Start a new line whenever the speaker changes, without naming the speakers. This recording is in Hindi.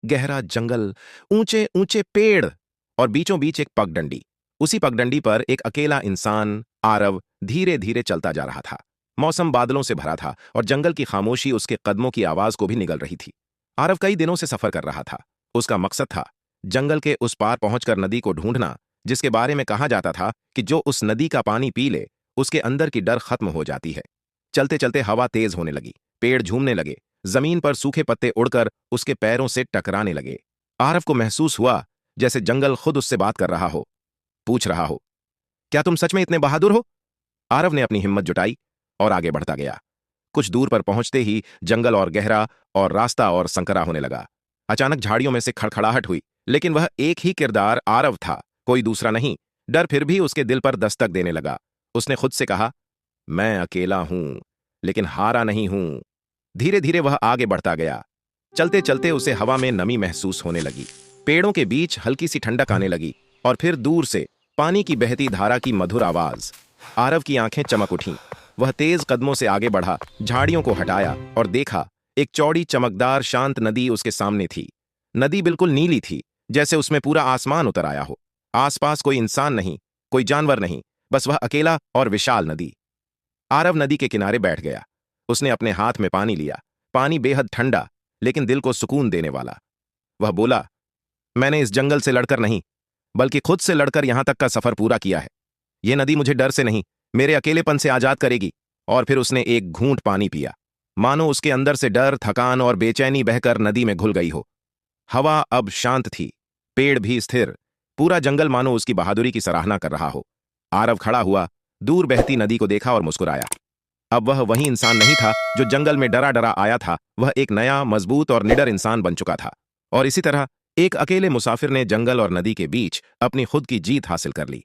गहरा जंगल, ऊंचे ऊंचे पेड़ और बीचों बीच एक पगडंडी। उसी पगडंडी पर एक अकेला इंसान आरव धीरे धीरे चलता जा रहा था। मौसम बादलों से भरा था और जंगल की खामोशी उसके कदमों की आवाज को भी निगल रही थी। आरव कई दिनों से सफर कर रहा था। उसका मकसद था जंगल के उस पार पहुंचकर नदी को ढूंढना, जिसके बारे में कहा जाता था कि जो उस नदी का पानी पी ले उसके अंदर की डर खत्म हो जाती है। चलते चलते हवा तेज होने लगी, पेड़ झूमने लगे, जमीन पर सूखे पत्ते उड़कर उसके पैरों से टकराने लगे। आरव को महसूस हुआ जैसे जंगल खुद उससे बात कर रहा हो, पूछ रहा हो, क्या तुम सच में इतने बहादुर हो? आरव ने अपनी हिम्मत जुटाई और आगे बढ़ता गया। कुछ दूर पर पहुंचते ही जंगल और गहरा और रास्ता और संकरा होने लगा। अचानक झाड़ियों में से खड़खड़ाहट हुई, लेकिन वह एक ही किरदार आरव था, कोई दूसरा नहीं। डर फिर भी उसके दिल पर दस्तक देने लगा। उसने खुद से कहा, मैं अकेला हूं, लेकिन हारा नहीं हूं। धीरे धीरे वह आगे बढ़ता गया। चलते चलते उसे हवा में नमी महसूस होने लगी, पेड़ों के बीच हल्की सी ठंडक आने लगी और फिर दूर से पानी की बहती धारा की मधुर आवाज। आरव की आंखें चमक उठीं। वह तेज कदमों से आगे बढ़ा, झाड़ियों को हटाया और देखा एक चौड़ी चमकदार शांत नदी उसके सामने थी। नदी बिल्कुल नीली थी, जैसे उसमें पूरा आसमान उतर आया हो। आसपास कोई इंसान नहीं, कोई जानवर नहीं, बस वह अकेला और विशाल नदी। आरव नदी के किनारे बैठ गया। उसने अपने हाथ में पानी लिया। पानी बेहद ठंडा, लेकिन दिल को सुकून देने वाला। वह बोला, मैंने इस जंगल से लड़कर नहीं, बल्कि खुद से लड़कर यहां तक का सफर पूरा किया है। यह नदी मुझे डर से नहीं, मेरे अकेलेपन से आजाद करेगी। और फिर उसने एक घूंट पानी पिया, मानो उसके अंदर से डर, थकान और बेचैनी बहकर नदी में घुल गई हो। हवा अब शांत थी, पेड़ भी स्थिर, पूरा जंगल मानो उसकी बहादुरी की सराहना कर रहा हो। आरव खड़ा हुआ, दूर बहती नदी को देखा और मुस्कुराया। अब वह वही इंसान नहीं था जो जंगल में डरा डरा आया था। वह एक नया, मजबूत और निडर इंसान बन चुका था। और इसी तरह एक अकेले मुसाफिर ने जंगल और नदी के बीच अपनी खुद की जीत हासिल कर ली।